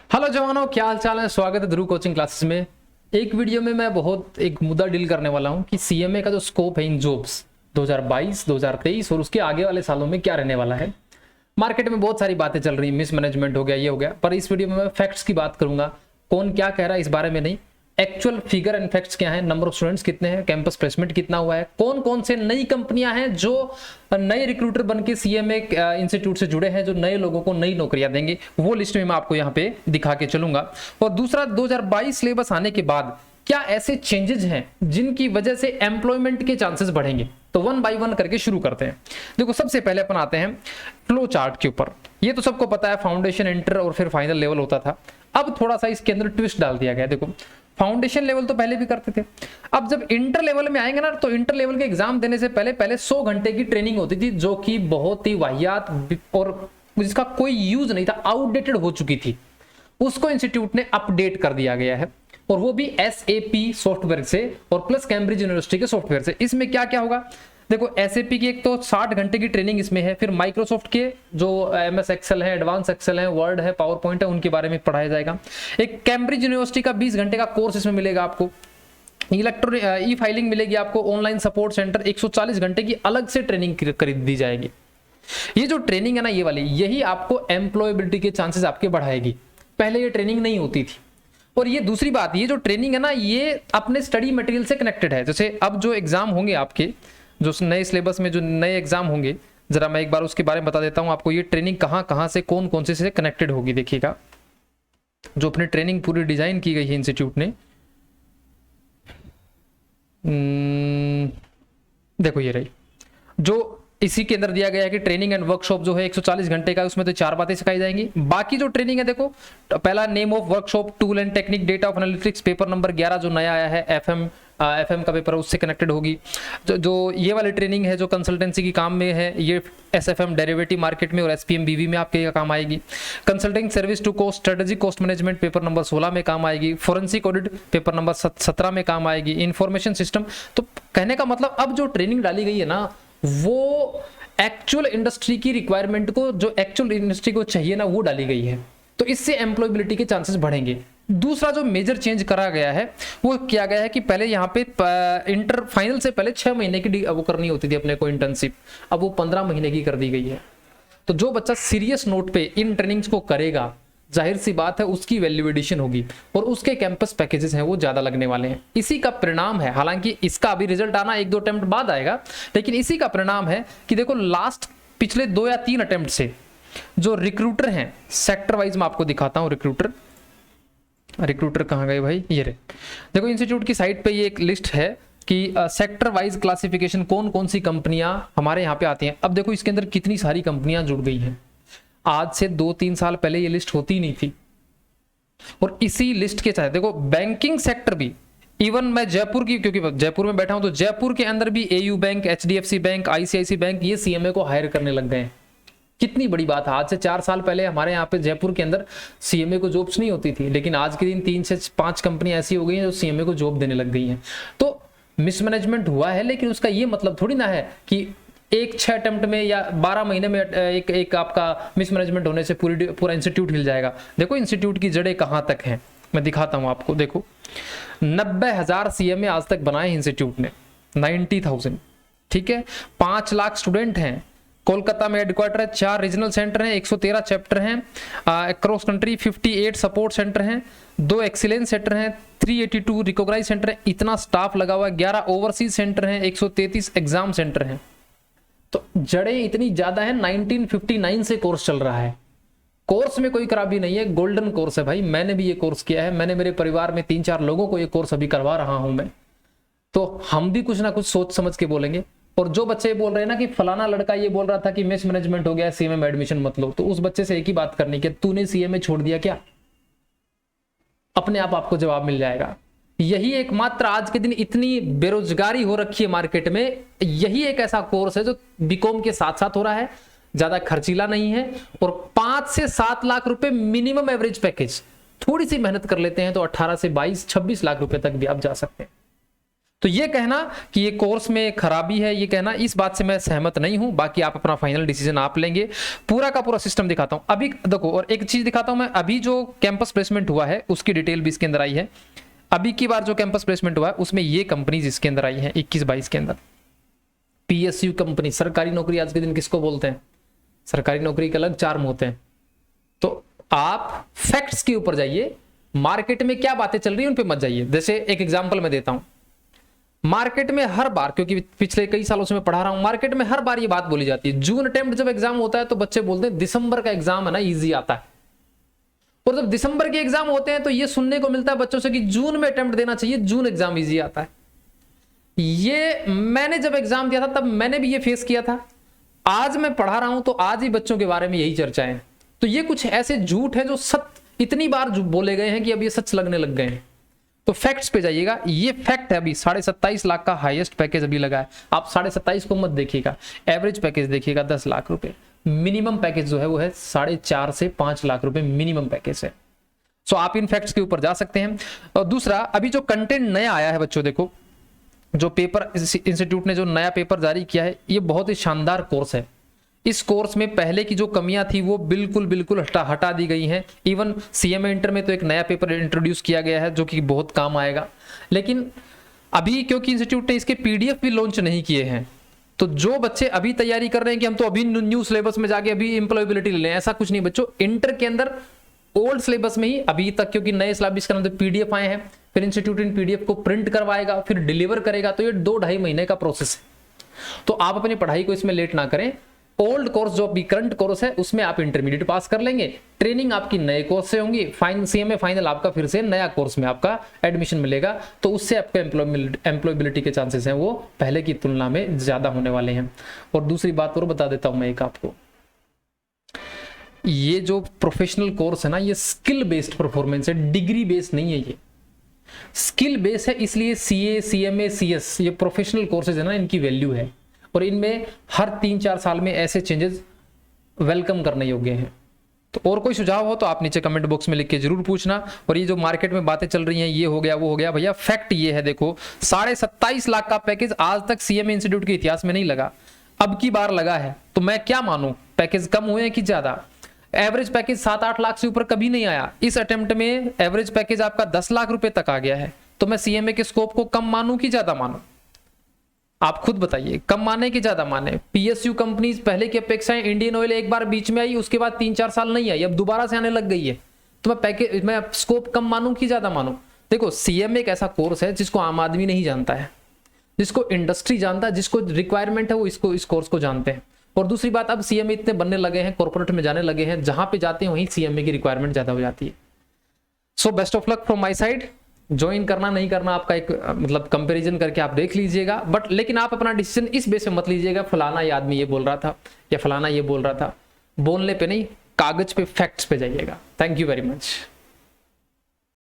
Hello जवानों, क्या हाल चाल है। स्वागत है ध्रुव कोचिंग क्लासेस में। एक वीडियो में मैं बहुत एक मुद्दा डील करने वाला हूं कि सीएमए का जो स्कोप है इन जॉब्स 2022, 2023 और उसके आगे वाले सालों में क्या रहने वाला है। मार्केट में बहुत सारी बातें चल रही, मिसमैनेजमेंट हो गया, ये हो गया, पर इस वीडियो में मैं फैक्ट्स की बात करूंगा। कौन क्या कह रहा है इस बारे में नहीं, एक्चुअल फिगर एंड फैक्ट्स क्या है, नंबर ऑफ स्टूडेंट्स कितने हैं, कैंपस प्लेसमेंट कितना हुआ है, कौन कौन से नई कंपनियां हैं जो नए रिक्रूटर बन के सीएमए इंस्टीट्यूट से जुड़े हैं, जो नए लोगों को नई नौकरियां देंगे, वो लिस्ट में मैं आपको यहाँ पे दिखा के चलूंगा। और दूसरा, 2022 सिलेबस आने के बाद क्या ऐसे चेंजेस हैं जिनकी वजह से एम्प्लॉयमेंट के चांसेस बढ़ेंगे। तो वन बाय वन करके शुरू करते हैं। देखो, सबसे पहले अपन आते हैं फ्लो चार्ट के ऊपर। ये तो सबको पता है, फाउंडेशन, इंटर और फिर फाइनल लेवल होता था। अब थोड़ा सा इसके अंदर ट्विस्ट डाल दिया गया। देखो, फाउंडेशन लेवल तो पहले भी करते थे, अब जब इंटर लेवल में आएंगे ना, तो इंटर लेवल के एग्जाम देने से पहले 100 घंटे की ट्रेनिंग होती थी, जो कि बहुत ही वाहियात और जिसका कोई यूज नहीं था, आउटडेटेड हो चुकी थी। उसको इंस्टीट्यूट ने अपडेट कर दिया गया है, और वो भी SAP सॉफ्टवेयर से और प्लस कैम्ब्रिज यूनिवर्सिटी के सॉफ्टवेयर से। इसमें क्या क्या होगा, देखो, SAP की एक तो 60 घंटे की ट्रेनिंग इसमें है, फिर माइक्रोसॉफ्ट के जो MS एक्सेल है, एडवांस एक्सेल है, वर्ड है, पावर पॉइंट है, उनके बारे में पढ़ाया जाएगा। एक कैम्ब्रिज यूनिवर्सिटी का 20 घंटे का कोर्स इसमें मिलेगा आपको। इलेक्ट्रॉनिक ई फाइलिंग मिलेगी आपको, ऑनलाइन सपोर्ट सेंटर 140 घंटे की अलग से ट्रेनिंग खरीद दी जाएगी। ये जो ट्रेनिंग है ना, ये वाली, यही आपको एम्प्लॉयबिलिटी के चांसेस आपके बढ़ाएगी। पहले ये ट्रेनिंग नहीं होती थी। और ये दूसरी बात, ये जो ट्रेनिंग है ना, ये अपने स्टडी मटेरियल से कनेक्टेड है। जैसे अब जो एग्जाम होंगे आपके, जो नए सिलेबस में जो नए एग्जाम होंगे, जरा मैं एक बार उसके बारे में बता देता हूं आपको। ये ट्रेनिंग कहां कहां से, कौन कौन से कनेक्टेड होगी, देखिएगा। जो अपनी ट्रेनिंग पूरी डिजाइन की गई है इंस्टीट्यूट ने, देखो ये रही, जो इसी के अंदर दिया गया है कि ट्रेनिंग एंड वर्कशॉप जो है 140 घंटे का, उसमें तो 4 बातें सिखाई जाएंगी। बाकी जो ट्रेनिंग है, देखो, पहला name of workshop, tool and technique, data of analytics, paper number 11 जो नया आया है, FM का पेपर, उससे कनेक्टेड होगी। जो ये वाली ट्रेनिंग है जो कंसल्टेंसी की काम में है, ये SFM डेरिवेटिव मार्केट में और SPM BV में आपके काम आएगी। Consulting service to cost, strategic cost management paper number 16 में काम आएगी। फोरेंसिक ऑडिट पेपर नंबर 17 में काम आएगी। इंफॉर्मेशन सिस्टम, तो कहने का मतलब अब जो ट्रेनिंग डाली गई है ना, वो एक्चुअल इंडस्ट्री की रिक्वायरमेंट को, जो एक्चुअल इंडस्ट्री को चाहिए ना, वो डाली गई है। तो इससे एम्प्लॉयबिलिटी के चांसेस बढ़ेंगे। दूसरा जो मेजर चेंज करा गया है, वो किया गया है कि पहले यहाँ पे इंटर फाइनल से पहले 6 महीने की वो करनी होती थी अपने को इंटर्नशिप, अब वो 15 महीने की कर दी गई है। तो जो बच्चा सीरियस नोट पे इन ट्रेनिंग्स को करेगा, जाहिर सी बात है उसकी वैल्यू एडिशन होगी और उसके कैंपस पैकेजेस हैं वो ज्यादा लगने वाले हैं। इसी का परिणाम है, हालांकि इसका अभी रिजल्ट आना 1-2 अटेम्प्ट बाद आएगा, लेकिन इसी का परिणाम है कि देखो, लास्ट पिछले 2 या 3 अटेम्प्ट से जो रिक्रूटर हैं, सेक्टर वाइज मैं आपको दिखाता हूं। रिक्रूटर कहां गए भाई, ये रहे। देखो, इंस्टीट्यूट की साइट पे ये एक लिस्ट है कि सेक्टर वाइज क्लासिफिकेशन, कौन कौन सी कंपनियां हमारे यहाँ पे आती हैं। अब देखो, इसके अंदर कितनी सारी कंपनियां जुड़ गई हैं। आज से 2-3 साल पहले ये लिस्ट होती नहीं थी। और इसी लिस्ट के साथ देखो, बैंकिंग सेक्टर भी, इवन मैं जयपुर की, क्योंकि जयपुर में बैठा हूं, तो जयपुर के अंदर भी AU bank, HDFC bank, ICICI bank, ये CMA को हायर करने लग गए हैं। कितनी बड़ी बात है। आज से 4 साल पहले हमारे यहाँ पे जयपुर के अंदर CMA को जॉब्स नहीं होती थी, लेकिन आज के दिन 3 से 5 कंपनियां ऐसी हो गई हैं जो CMA को जॉब देने लग गई हैं। तो मिसमैनेजमेंट हुआ है, लेकिन उसका ये मतलब थोड़ी ना है कि एक 6 अटेम्प्ट में या 12 महीने में एक आपका मिसमैनेजमेंट होने से पूरा इंस्टीट्यूट हिल जाएगा। देखो, इंस्टीट्यूट की जड़ें कहां तक हैं, मैं दिखाता हूं आपको। देखो, 90,000 CMA आज तक बनाए इंस्टीट्यूट ने, 90,000, ठीक है। 5 लाख स्टूडेंट हैं। कोलकाता में हेडक्वार्टर है, 4 रीजनल सेंटर हैं, 113 चैप्टर हैं, अक्रॉस कंट्री 58 सपोर्ट सेंटर हैं, 2 एक्सीलेंस सेंटर हैं, 382 रिकॉग्नाइज सेंटर है, इतना स्टाफ लगा हुआ है, 11 ओवरसीज सेंटर हैं, 133 एग्जाम सेंटर हैं। तो जड़ें इतनी ज्यादा है। 1959 से कोर्स चल रहा है। कोर्स में कोई खराबी नहीं है, गोल्डन कोर्स है भाई। मैंने भी ये कोर्स किया है, मैंने मेरे परिवार में 3-4 लोगों को ये कोर्स अभी करवा रहा हूं मैं। तो हम भी कुछ ना कुछ सोच समझ के बोलेंगे। और जो बच्चे बोल रहे हैं ना कि फलाना लड़का ये बोल रहा था कि मिसमैनेजमेंट हो गया, CMA में एडमिशन मत लो, तो उस बच्चे से एक ही बात करनी कि तूने CMA छोड़ दिया क्या? अपने आप आपको जवाब मिल जाएगा। यही एकमात्र आज के दिन इतनी बेरोजगारी हो रखी है मार्केट में, यही एक ऐसा कोर्स है जो BCom के साथ साथ हो रहा है, ज्यादा खर्चीला नहीं है, और 5 से 7 लाख रुपए मिनिमम एवरेज पैकेज। थोड़ी सी मेहनत कर लेते हैं तो 18 से 22-26 लाख रुपए तक भी आप जा सकते हैं। तो ये कहना कि ये कोर्स में खराबी है, ये कहना, इस बात से मैं सहमत नहीं हूं। बाकी आप अपना फाइनल डिसीजन आप लेंगे। पूरा का पूरा सिस्टम दिखाता हूं अभी, देखो, और एक चीज दिखाता हूं मैं, अभी जो कैंपस प्लेसमेंट हुआ है उसकी डिटेल भी इसके अंदर आई है। अभी की बार जो कैंपस प्लेसमेंट हुआ है उसमें ये कंपनीज इसके अंदर आई है 21-22 के अंदर। PSU कंपनी, सरकारी नौकरी आज के दिन किसको बोलते हैं? सरकारी नौकरी के अलग चार्म होते हैं। तो आप फैक्ट्स के ऊपर जाइए, मार्केट में क्या बातें चल रही है उन पे मत जाइए। जैसे एक एग्जांपल मैं देता हूं, मार्केट में हर बार, क्योंकि पिछले कई सालों से मैं पढ़ा रहा हूं, मार्केट में हर बार ये बात बोली जाती है, जून अटेम्प्ट जब एग्जाम होता है तो बच्चे बोलते हैं दिसंबर का एग्जाम है ना इजी आता है। और जब दिसंबर के एग्जाम होते हैं तो ये सुनने को मिलता है बच्चों से कि जून में अटेम्प्ट देना चाहिए, जून एग्जाम इजी आता है। ये मैंने जब एग्जाम दिया था तब मैंने भी ये फेस किया था। आज मैं पढ़ा रहा हूं तो आज ही बच्चों के बारे में यही चर्चा है। तो ये कुछ ऐसे झूठ है जो सत्य इतनी बार बोले गए हैं कि अब ये सच लगने लग गए हैं। तो फैक्ट्स पे जाइएगा, ये फैक्ट है। अभी 27.5 लाख का हाईएस्ट पैकेज अभी लगा है। आप 27.5 को मत देखिएगा, एवरेज पैकेज देखिएगा 10 लाख रुपए। मिनिमम पैकेज जो है वो है 4.5 से 5 लाख रुपए मिनिमम पैकेज है। सो आप इन फैक्ट्स के ऊपर जा सकते हैं। और दूसरा, अभी जो कंटेंट नया आया है बच्चों, देखो जो पेपर इंस्टीट्यूट ने जो नया पेपर जारी किया है, ये बहुत ही शानदार कोर्स है। इस कोर्स में पहले की जो कमियां थी वो बिल्कुल हटा दी गई हैं। इवन CMA इंटर में तो एक नया पेपर इंट्रोड्यूस किया गया है जो कि बहुत काम आएगा। लेकिन अभी क्योंकि इंस्टीट्यूट ने इसके PDF भी लॉन्च नहीं किए हैं, तो जो बच्चे अभी तैयारी कर रहे हैं कि हम तो अभी न्यू सिलेबस में जाके अभी एम्प्लॉयबिलिटी ले लें, ऐसा कुछ नहीं बच्चों। इंटर के अंदर ओल्ड सिलेबस में ही अभी तक, क्योंकि नए सिलेबस के अंदर PDF आए हैं, फिर इंस्टीट्यूट इन PDF को प्रिंट करवाएगा, फिर डिलीवर करेगा, तो ये 2-2.5 महीने का प्रोसेस है। तो आप अपनी पढ़ाई को इसमें लेट ना करें। ओल्ड कोर्स जो अभी करंट कोर्स है उसमें आप इंटरमीडिएट पास कर लेंगे, ट्रेनिंग आपकी नए कोर्स से होंगी, CMA फाइनल आपका फिर से नया कोर्स में आपका एडमिशन मिलेगा। तो उससे आपका एम्प्लॉयबिलिटी के चांसेस हैं वो पहले की तुलना में ज्यादा होने वाले हैं। और दूसरी बात और बता देता हूं मैं एक आपको, ये जो प्रोफेशनल कोर्स है ना, ये स्किल बेस्ड परफॉर्मेंस है, डिग्री बेस्ड नहीं है। ये स्किल बेस्ड है, इसलिए CA, CMA, CS ये प्रोफेशनल कोर्सेज है ना, इनकी वैल्यू है। और इनमें हर 3-4 साल में ऐसे चेंजेस वेलकम करने योग्य हैं। तो और कोई सुझाव हो तो आप नीचे कमेंट बॉक्स में लिख के जरूर पूछना। और ये जो मार्केट में बातें चल रही हैं, ये हो गया वो हो गया, भैया फैक्ट ये है। देखो 27.5 लाख का पैकेज आज तक CMA इंस्टीट्यूट के इतिहास में नहीं लगा, अब की बार लगा है। तो मैं क्या मानूं, पैकेज कम हुए हैं कि ज्यादा? एवरेज पैकेज 7-8 लाख से ऊपर कभी नहीं आया। इस अटेम्प्ट में एवरेज पैकेज आपका 10 लाख रुपए तक आ गया है। तो मैं CMA के स्कोप को कम मानूं कि ज्यादा मानूं? आप खुद बताइए, कम माने कि ज्यादा माने? PSU कंपनीज पहले की अपेक्षा, इंडियन ऑयल एक बार बीच में आई, उसके बाद 3-4 साल नहीं आई, अब दोबारा से आने लग गई है। तो मैं स्कोप कम मानूं कि ज्यादा मानूं? देखो CMA एक ऐसा कोर्स है जिसको आम आदमी नहीं जानता है, जिसको इंडस्ट्री जानता है, जिसको रिक्वायरमेंट है वो इस कोर्स को जानते हैं। और दूसरी बात, अब CMA इतने बनने लगे हैं, कॉर्पोरेट में जाने लगे हैं, जहां पे जाते हैं वहीं CMA की रिक्वायरमेंट ज्यादा हो जाती है। So best of luck from my side. Join करना नहीं करना आपका एक मतलब कंपैरिजन करके आप देख लीजिएगा, बट लेकिन आप अपना डिसीजन इस बेस पे मत लीजिएगा फलाना ये आदमी ये बोल रहा था या फलाना ये बोल रहा था। बोलने पे नहीं, कागज पे, फैक्ट्स पे जाइएगा। Thank you very much.